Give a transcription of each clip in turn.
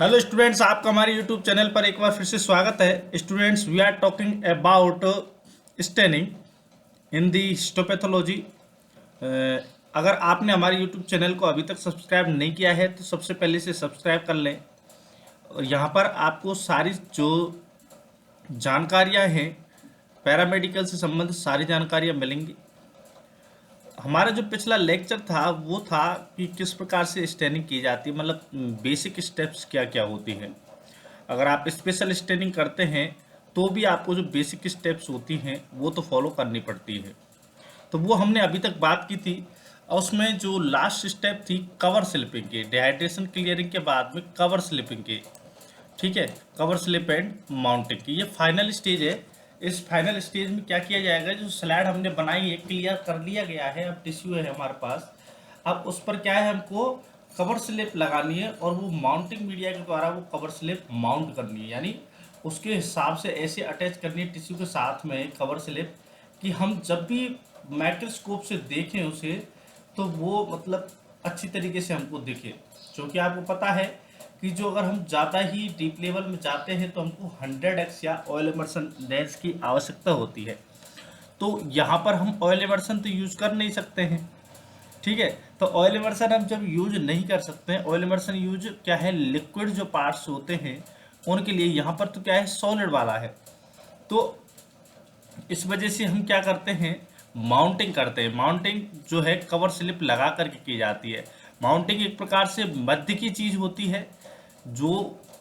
Hello students, आपका हमारे YouTube channel पर एक बार फिर से स्वागत है। Students, we are talking about staining in the histopathology. अगर आपने हमारे यूट्यूब चैनल को अभी तक सब्सक्राइब नहीं किया है तो सबसे पहले से सब्सक्राइब कर लें। और यहाँ पर आपको सारी जो जानकारियाँ हैं, पैरामेडिकल से संबंधित सारी जानकारियाँ मिलेंगी। हमारा जो पिछला लेक्चर था वो था कि किस प्रकार से स्टेनिंग की जाती है, मतलब बेसिक स्टेप्स क्या क्या होती हैं। अगर आप स्पेशल स्टेनिंग करते हैं तो भी आपको जो बेसिक स्टेप्स होती हैं वो तो फॉलो करनी पड़ती है। तो वो हमने अभी तक बात की थी। और उसमें जो लास्ट स्टेप थी कवर स्लिपिंग की, डिहाइड्रेशन क्लियरिंग के बाद में कवर स्लिपिंग की, ठीक है, कवर स्लिप एंड माउंटिंग की, ये फाइनल स्टेज है। इस फाइनल स्टेज में क्या किया जाएगा, जो स्लाइड हमने बनाई है क्लियर कर लिया गया है, अब टिश्यू है हमारे पास। अब उस पर क्या है, हमको कवर स्लिप लगानी है और वो माउंटिंग मीडिया के द्वारा वो कवर स्लिप माउंट करनी है, यानी उसके हिसाब से ऐसे अटैच करनी है टिश्यू के साथ में कवर स्लिप कि हम जब भी माइक्रोस्कोप से देखें उसे तो वो मतलब अच्छी तरीके से हमको दिखे। क्योंकि आपको पता है कि जो अगर हम ज़्यादा ही डीप लेवल में जाते हैं तो हमको 100x या ऑयल इमर्शन लेंस की आवश्यकता होती है। तो यहाँ पर हम ऑयल इमर्शन तो यूज़ कर नहीं सकते हैं, ठीक है। तो ऑयल इमर्शन हम जब यूज नहीं कर सकते हैं, ऑयल इमर्शन यूज क्या है, लिक्विड जो पार्ट्स होते हैं उनके लिए। यहाँ पर तो क्या है, सॉलिड वाला है। तो इस वजह से हम क्या करते हैं, माउंटिंग करते हैं। माउंटिंग जो है कवर स्लिप लगा करके की जाती है। माउंटिंग एक प्रकार से मध्य की चीज़ होती है जो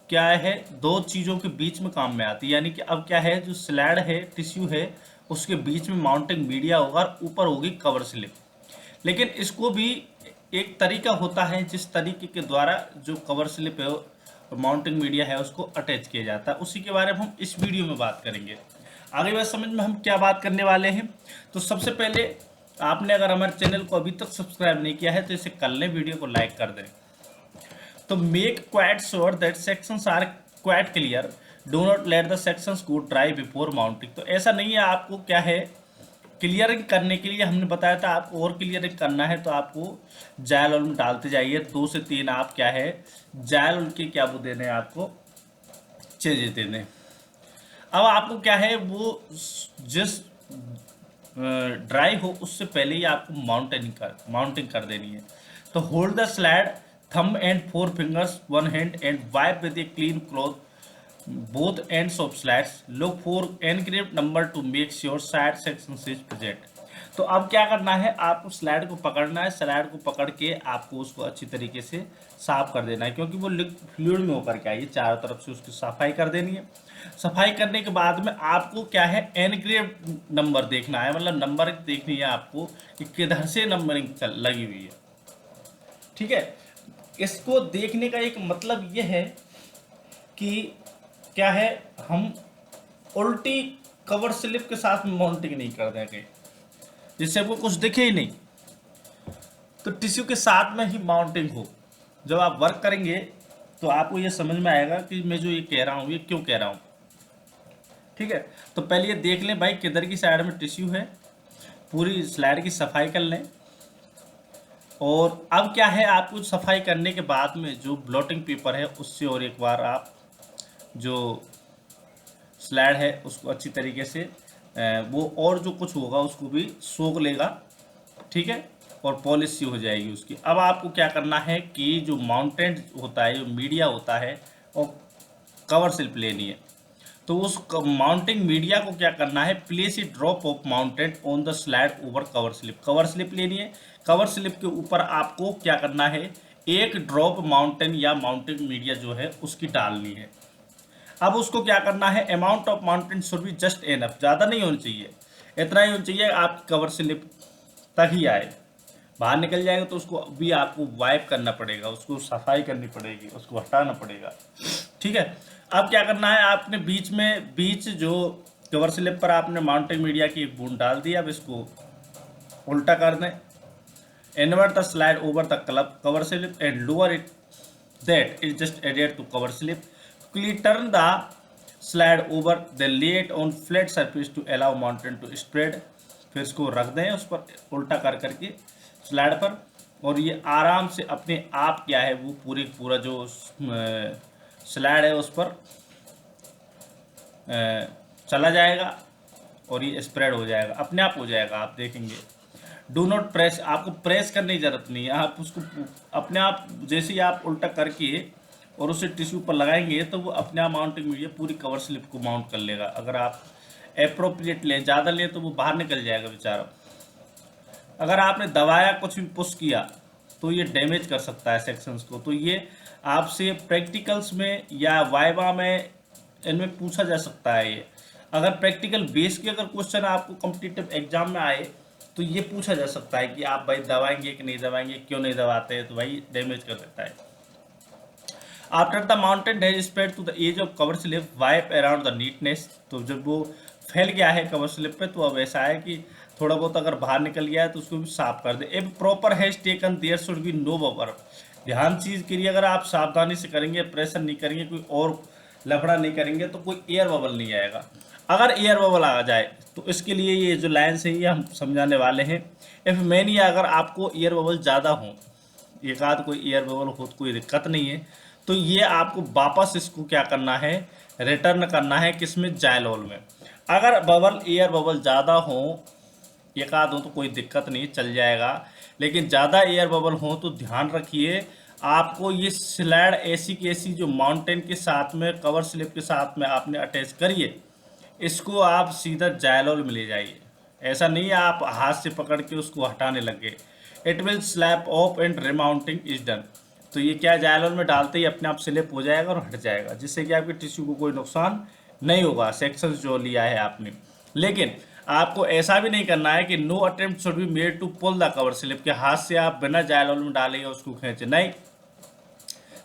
क्या है, दो चीज़ों के बीच में काम में आती है। यानी कि अब क्या है, जो स्लैड है, टिश्यू है, उसके बीच में माउंटिंग मीडिया होगा और ऊपर होगी कवर स्लिप। लेकिन इसको भी एक तरीका होता है जिस तरीके के द्वारा जो कवर स्लिप है और माउंटिंग मीडिया है उसको अटैच किया जाता है, उसी के बारे में हम इस वीडियो में बात करेंगे। आगे बात समझ में हम क्या बात करने वाले हैं। तो सबसे पहले आपने अगर हमारे चैनल को अभी तक सब्सक्राइब नहीं किया है तो इसे कर लें, वीडियो को लाइक कर दें। तो make quite sure that sections are quite clear, do not let the sections go dry before mounting. तो ऐसा नहीं है, आपको क्या है, क्लियरिंग करने के लिए हमने बताया था आपको और क्लियरिंग करना है तो आपको जायल ऑयल में डालते जाइए। 2 से 3 आप क्या है, जायल ऑयल के क्या वो देने हैं आपको, चेंजेस देने। अब आपको क्या है, वो जिस ड्राई हो उससे पहले ही आपको माउंटिंग कर देनी है। तो hold the Slade thumb and 4 fingers one hand and wipe with a clean cloth both ends of slides. Look for engraved number to make sure side sections is present. तो अब क्या करना है, आपको स्लाइड को पकड़ना है, स्लाइड को पकड़ के आपको उसको अच्छी तरीके से साफ कर देना है, क्योंकि वो फ्लूइड में होकर के आई, चारों तरफ से उसकी सफाई कर देनी है। सफाई करने के बाद में आपको क्या है, एनग्रेव नंबर देखना है, मतलब नंबर देखनी है आपको कि किधर से नंबरिंग लगी हुई है, ठीक है। इसको देखने का एक मतलब ये है कि क्या है, हम उल्टी कवर स्लिप के साथ माउंटिंग नहीं कर देंगे जिससे आपको कुछ दिखे ही नहीं। तो टिश्यू के साथ में ही माउंटिंग हो। जब आप वर्क करेंगे तो आपको ये समझ में आएगा कि मैं जो ये कह रहा हूँ ये क्यों कह रहा हूँ, ठीक है। तो पहले ये देख लें भाई किधर की साइड में टिश्यू है, पूरी स्लाइड की सफाई कर लें। और अब क्या है, आपको सफाई करने के बाद में जो ब्लॉटिंग पेपर है उससे और एक बार आप जो स्लाइड है उसको अच्छी तरीके से वो और जो कुछ होगा उसको भी सोख लेगा, ठीक है, और पॉलिश सी हो जाएगी उसकी। अब आपको क्या करना है कि जो माउंटेड होता है, जो मीडिया होता है, और कवर स्लिप लेनी है। तो उस माउंटिंग मीडिया को क्या करना है, place a drop of mounted on the slide over cover slip. Cover slip लेनी है, कवर स्लिप के ऊपर आपको क्या करना है, एक ड्रॉप माउंटेन या माउंटिंग मीडिया जो है उसकी डालनी है। अब उसको क्या करना है, amount of mountain should be just enough, ज़्यादा नहीं होनी चाहिए, इतना ही होना चाहिए आप कवर स्लिप तक ही आए। बाहर निकल जाएगा तो उसको भी आपको वाइप करना पड़ेगा, उसको सफाई करनी पड़ेगी, उसको हटाना पड़ेगा, ठीक है। अब क्या करना है, आपने बीच जो कवर स्लिप पर आपने माउंटिंग मीडिया की एक बूंद डाल दी, अब इसको उल्टा कर दें। Invert the slide over the cover slip and lower it that is just added to cover slip. Quickly turn the slide over, then lay it on flat surface to allow mountain to spread. फिर इसको रख दें उस पर उल्टा कर करके slide पर, और ये आराम से अपने आप क्या है वो पूरा जो स्लाइड है उस पर चला जाएगा और ये स्प्रेड हो जाएगा, अपने आप हो जाएगा, आप देखेंगे। डू नॉट प्रेस, आपको प्रेस करने की जरूरत नहीं है, आप उसको अपने आप जैसे ही आप उल्टा करके और उसे टिश्यू पर लगाएंगे तो वो अपने आप माउंटिंग मीडिया पूरी कवर स्लिप को माउंट कर लेगा। अगर आप अप्रोप्रिएट लें, ज़्यादा लें तो वो बाहर निकल जाएगा बेचारा। अगर आपने दबाया, कुछ भी पुश किया तो ये डैमेज कर सकता है सेक्शंस को। तो ये आपसे प्रैक्टिकल्स में या वाइवा में इनमें पूछा जा सकता है। ये अगर प्रैक्टिकल बेस के अगर क्वेश्चन आपको कॉम्पिटिटिव एग्जाम में आए तो ये पूछा जा सकता है कि आप भाई दबाएंगे कि नहीं दबाएंगे, क्यों नहीं दबाते हैं, तो भाई डैमेज कर देता है। After the mountant has spread to the edge of cover slip wipe around the neatness, तो जब वो फैल गया है कवर स्लिप पे तो अब ऐसा है कि थोड़ा बहुत अगर बाहर निकल गया है तो उसको भी साफ कर दे। If proper has taken there should be no bubble, ध्यान चीज करिए, अगर आप सावधानी से करेंगे, प्रेशर नहीं करेंगे, कोई और लफड़ा नहीं करेंगे तो कोई एयर बबल नहीं आएगा। अगर एयर बबल आ जाए तो इसके लिए ये जो लाइन्स है ये हम समझाने वाले हैं। इफ मैनी, अगर आपको एयर बबल ज़्यादा हो, एक आध कोई एयर बबल हो तो कोई दिक्कत नहीं है, तो ये आपको वापस इसको क्या करना है, रिटर्न करना है, किसमें, जाइलोल में। अगर बबल एयर बबल ज़्यादा हो, एक आध हो तो कोई दिक्कत नहीं, चल जाएगा, लेकिन ज़्यादा एयर बबल हो तो ध्यान रखिए आपको ये स्लाइड ऐसी की ऐसी जो माउंटेन के साथ में कवर स्लिप के साथ में आपने अटैच करिए, इसको आप सीधा जाइलोल में ले जाइए। ऐसा नहीं है आप हाथ से पकड़ के उसको हटाने लगे। It will slap off and remounting is done, तो ये क्या, जाइलोल में डालते ही अपने आप स्लिप हो जाएगा और हट जाएगा, जिससे कि आपके टिश्यू को कोई नुकसान नहीं होगा, सेक्शन जो लिया है आपने। लेकिन आपको ऐसा भी नहीं करना है कि no attempt should be made to pull the cover slip, के हाथ से आप बिना जाइलोल में डालेंगे उसको खींचे, नहीं।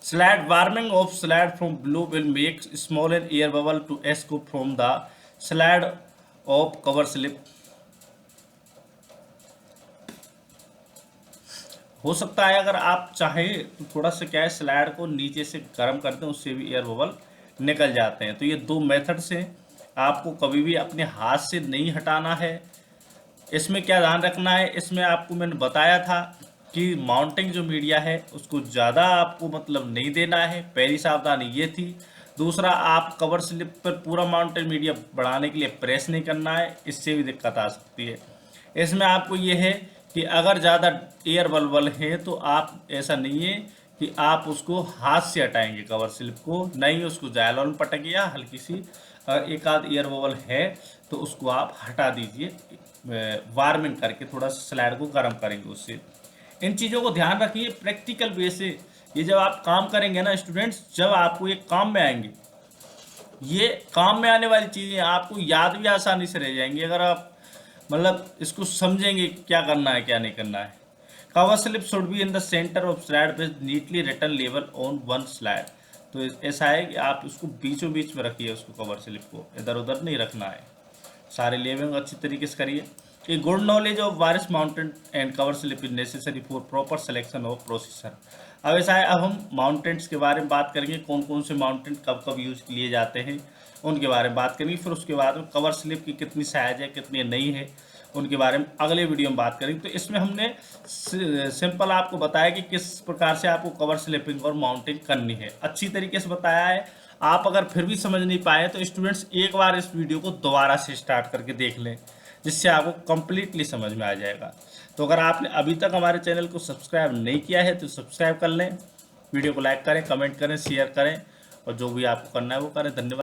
Slide warming of slide from blue will make small and air bubble to escape from the slide of cover slip. हो सकता है अगर आप चाहें तो थोड़ा सा क्या है, स्लाइड को नीचे से गर्म कर दें, उससे भी एयर बबल निकल जाते हैं। तो ये दो मेथड से आपको कभी भी अपने हाथ से नहीं हटाना है। इसमें क्या ध्यान रखना है, इसमें आपको मैंने बताया था कि माउंटिंग जो मीडिया है उसको ज़्यादा आपको मतलब नहीं देना है, पहली सावधानी ये थी। दूसरा, आप कवर स्लिप पर पूरा माउंटेन मीडिया बढ़ाने के लिए प्रेस नहीं करना है, इससे भी दिक्कत आ सकती है। इसमें आपको ये है कि अगर ज़्यादा एयर बबल है तो आप, ऐसा नहीं है कि आप उसको हाथ से हटाएंगे कवर स्लिप को, नहीं, उसको जाइलोल में पटक गया हल्की सी, अगर एक आध एयर बबल है तो उसको आप हटा दीजिए, वार्मिंग करके थोड़ा स्लाइड को गर्म करेंगे उससे। इन चीज़ों को ध्यान रखिए प्रैक्टिकल बेस से, ये जब आप काम करेंगे ना स्टूडेंट्स, जब आपको ये काम में आएंगे, ये काम में आने वाली चीज़ें आपको याद भी आसानी से रह जाएंगी अगर आप मतलब इसको समझेंगे क्या करना है क्या नहीं करना है। Cover slip should be in the centre of slide with neatly written लेवल ऑन वन स्लाइड, तो ऐसा है कि आप उसको बीचों बीच में रखिए, उसको कवर स्लिप को इधर उधर नहीं रखना है, सारे लेवलिंग अच्छी तरीके से करिए। A good knowledge of various mountain and cover slip is necessary for proper selection of processor। अब ऐसा है, अब हम माउंटेन्स के बारे में बात करेंगे, कौन कौन से माउंटेन कब कब यूज किए जाते हैं उनके बारे में बात करेंगे। फिर उसके बाद में कवर स्लिप की कितनी साइज है कितनी नहीं है उनके बारे में अगले वीडियो में बात करेंगे। तो इसमें हमने सिंपल आपको बताया कि किस प्रकार से आपको कवर स्लिपिंग और माउंटिंग करनी है, अच्छी तरीके से बताया है। आप अगर फिर भी समझ नहीं पाए तो स्टूडेंट्स एक बार इस वीडियो को दोबारा से स्टार्ट करके देख लें, जिससे आपको कंप्लीटली समझ में आ जाएगा। तो अगर आपने अभी तक हमारे चैनल को सब्सक्राइब नहीं किया है तो सब्सक्राइब कर लें, वीडियो को लाइक करें, कमेंट करें, शेयर करें और जो भी आपको करना है वो करें। धन्यवाद।